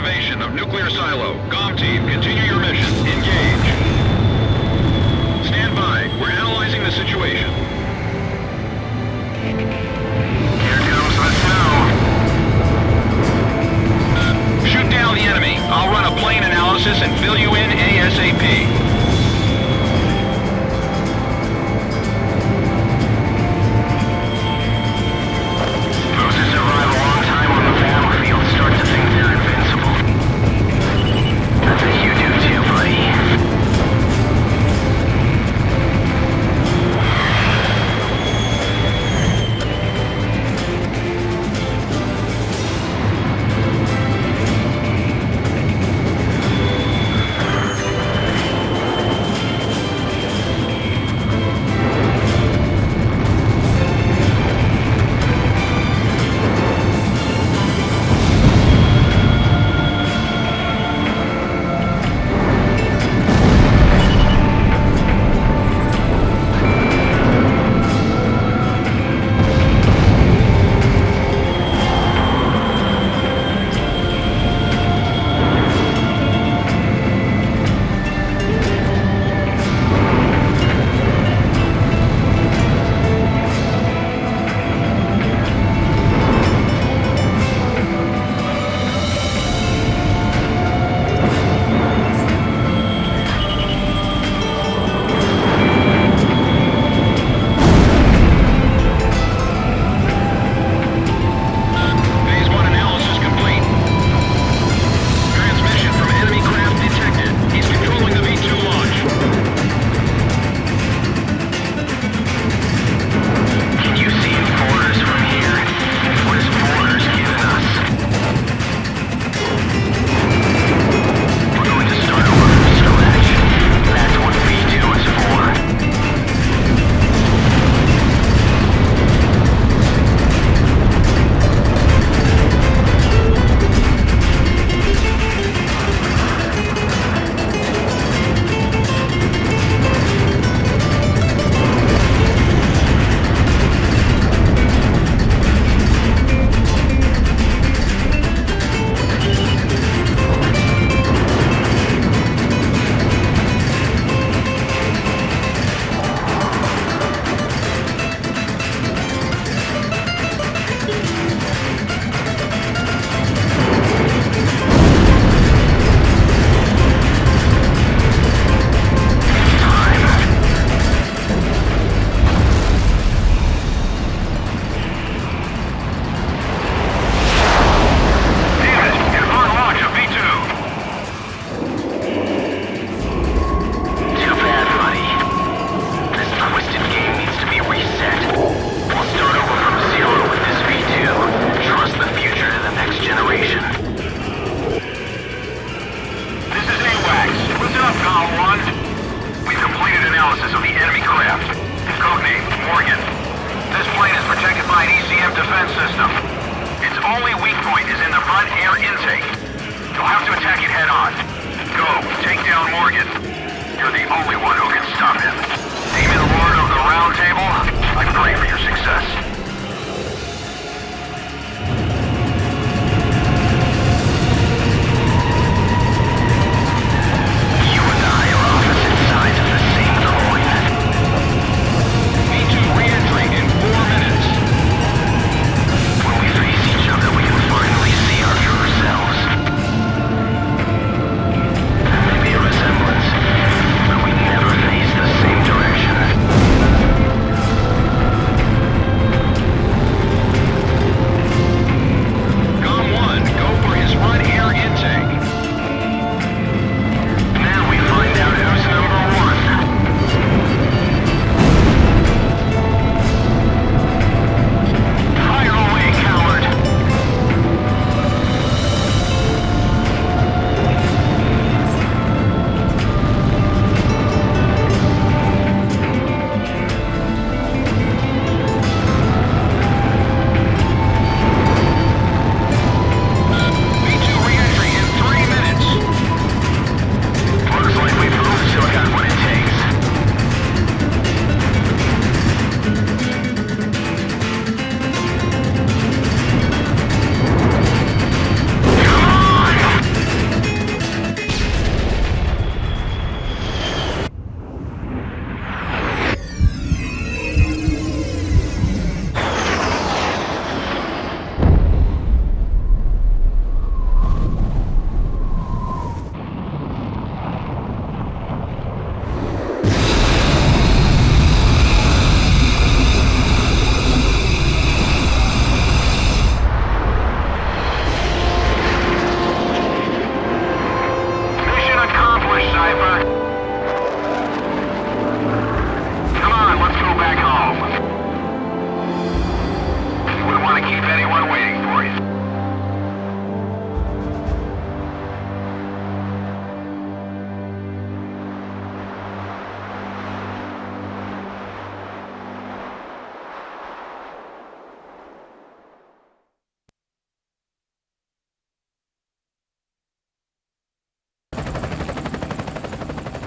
activation of nuclear silo. Galm team, continue your mission. Engage. Stand by. We're analyzing the situation. Here comes the snow. Shoot down the enemy. I'll run a plane analysis and fill you in ASAP. Those who survive a long time on the battlefield start to think they're invincible. That's what you do too, buddy.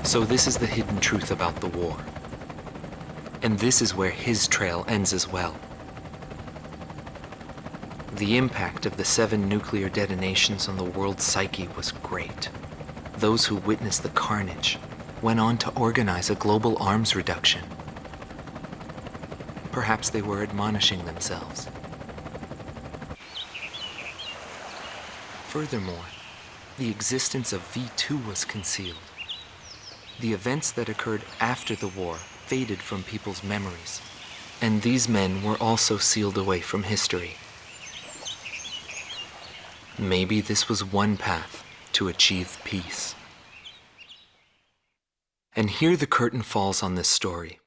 So this is the hidden truth about the war. And this is where his trail ends as well. The impact of the 7 nuclear detonations on the world's psyche was great. Those who witnessed the carnage went on to organize a global arms reduction. Perhaps they were admonishing themselves. Furthermore, the existence of V2 was concealed. The events that occurred after the war faded from people's memories, and these men were also sealed away from history. Maybe this was one path to achieve peace. And here the curtain falls on this story.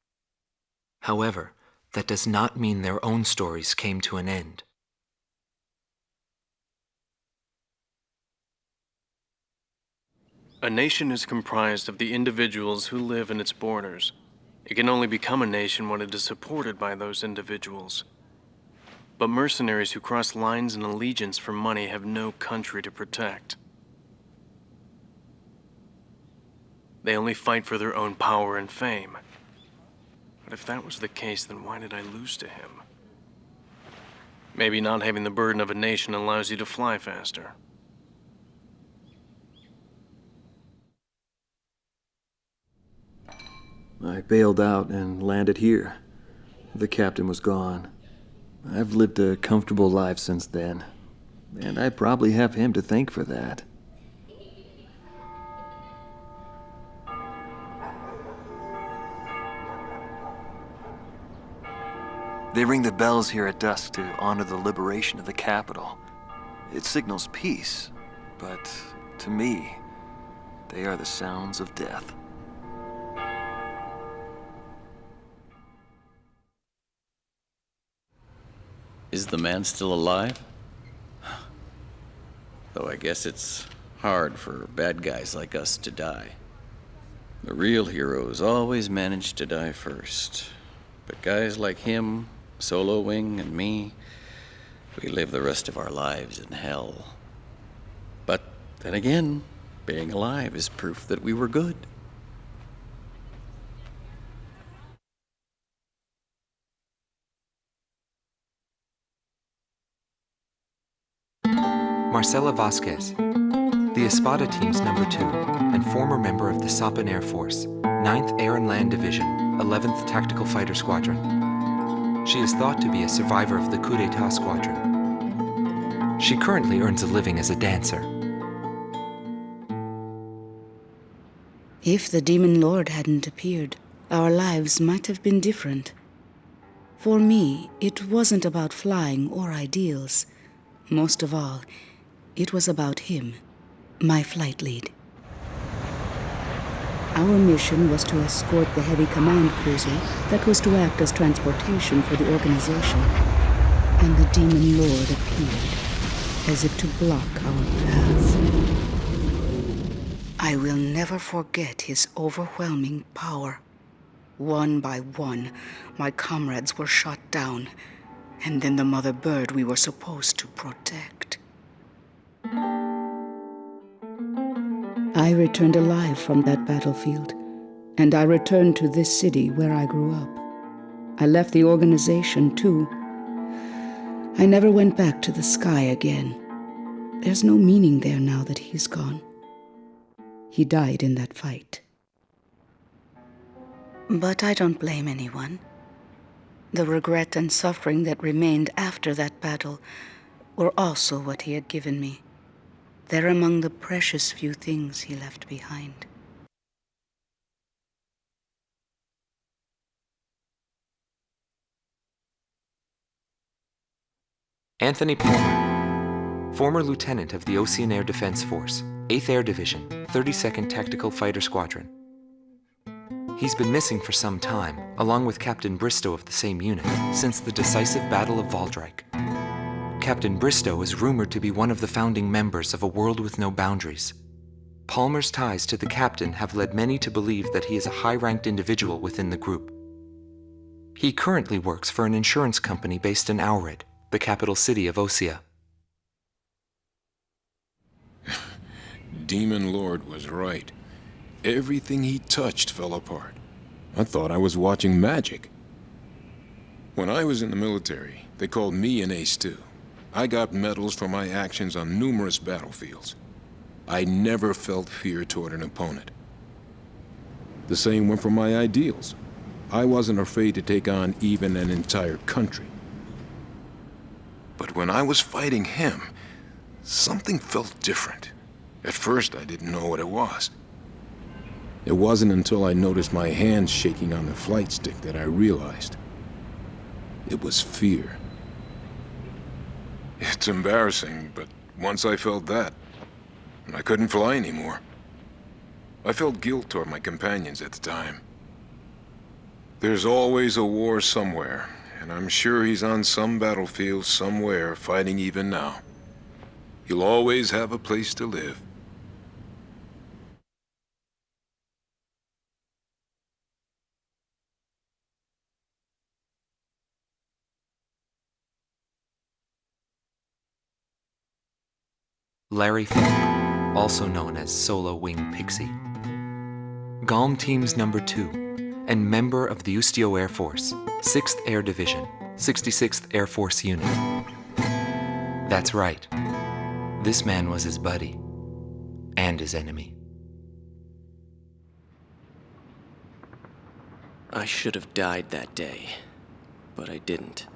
However, that does not mean their own stories came to an end. A nation is comprised of the individuals who live in its borders. It can only become a nation when it is supported by those individuals. But mercenaries who cross lines in allegiance for money have no country to protect. They only fight for their own power and fame. But if that was the case, then why did I lose to him? Maybe not having the burden of a nation allows you to fly faster. I bailed out and landed here. The captain was gone. I've lived a comfortable life since then, and I probably have him to thank for that. They ring the bells here at dusk to honor the liberation of the capital. It signals peace, but to me, they are the sounds of death. Is the man still alive? Though I guess it's hard for bad guys like us to die. The real heroes always manage to die first. But guys like him, Solo Wing, and me, we live the rest of our lives in hell. But then again, being alive is proof that we were good. Marcela Vasquez, the Espada team's number 2 and former member of the Sapan Air Force, 9th Air and Land Division, 11th Tactical Fighter Squadron. She is thought to be a survivor of the coup d'etat squadron. She currently earns a living as a dancer. If the Demon Lord hadn't appeared, our lives might have been different. For me, it wasn't about flying or ideals. Most of all, it was about him, my flight lead. Our mission was to escort the heavy command cruiser that was to act as transportation for the organization. And the Demon Lord appeared, as if to block our path. I will never forget his overwhelming power. One by one, my comrades were shot down, and then the mother bird we were supposed to protect. I returned alive from that battlefield, and I returned to this city where I grew up. I left the organization, too. I never went back to the sky again. There's no meaning there now that he's gone. He died in that fight. But I don't blame anyone. The regret and suffering that remained after that battle were also what he had given me. They're among the precious few things he left behind. Anthony Palmer, former lieutenant of the Ocean Air Defense Force, 8th Air Division, 32nd Tactical Fighter Squadron. He's been missing for some time, along with Captain Bristow of the same unit, since the decisive Battle of Valdreich. Captain Bristow is rumored to be one of the founding members of A World with No Boundaries. Palmer's ties to the captain have led many to believe that he is a high-ranked individual within the group. He currently works for an insurance company based in Aurid, the capital city of Osea. Demon Lord was right. Everything he touched fell apart. I thought I was watching magic. When I was in the military, they called me an ace too. I got medals for my actions on numerous battlefields. I never felt fear toward an opponent. The same went for my ideals. I wasn't afraid to take on even an entire country. But when I was fighting him, something felt different. At first, I didn't know what it was. It wasn't until I noticed my hands shaking on the flight stick that I realized. It was fear. It's embarrassing, but once I felt that, I couldn't fly anymore. I felt guilt toward my companions at the time. There's always a war somewhere, and I'm sure he's on some battlefield somewhere fighting even now. He'll always have a place to live. Larry Fink, also known as Solo Wing Pixie. Galm Team's number 2, and member of the Ustio Air Force, 6th Air Division, 66th Air Force Unit. That's right. This man was his buddy, and his enemy. I should have died that day, but I didn't.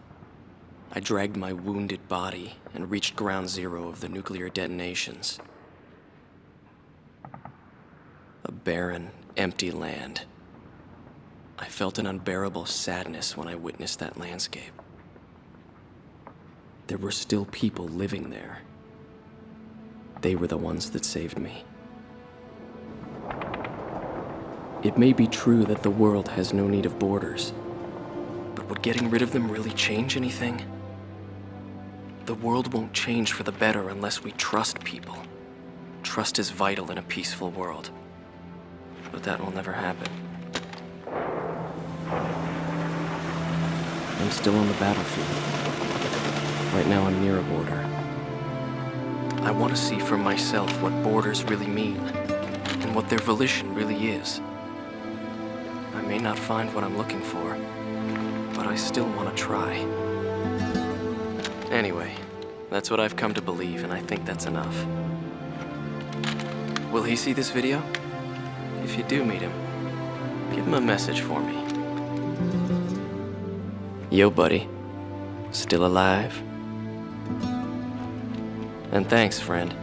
I dragged my wounded body and reached ground zero of the nuclear detonations. A barren, empty land. I felt an unbearable sadness when I witnessed that landscape. There were still people living there. They were the ones that saved me. It may be true that the world has no need of borders, but would getting rid of them really change anything? The world won't change for the better unless we trust people. Trust is vital in a peaceful world. But that will never happen. I'm still on the battlefield. Right now I'm near a border. I want to see for myself what borders really mean, and what their volition really is. I may not find what I'm looking for, but I still want to try. Anyway, that's what I've come to believe, and I think that's enough. Will he see this video? If you do meet him, give him a message for me. Yo, buddy. Still alive? And thanks, friend.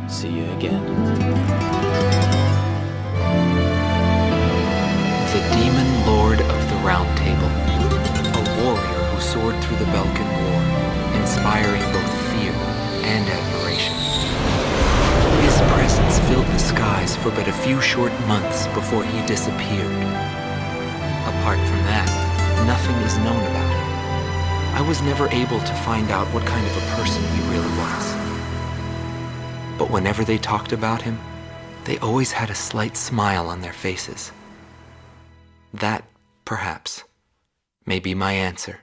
See you again. The Demon Lord of the Round Table. A warrior who soared through the Belkan War, inspiring both fear and admiration. His presence filled the skies for but a few short months before he disappeared. Apart from that, nothing is known about him. I was never able to find out what kind of a person he really was. But whenever they talked about him, they always had a slight smile on their faces. That, perhaps, may be my answer.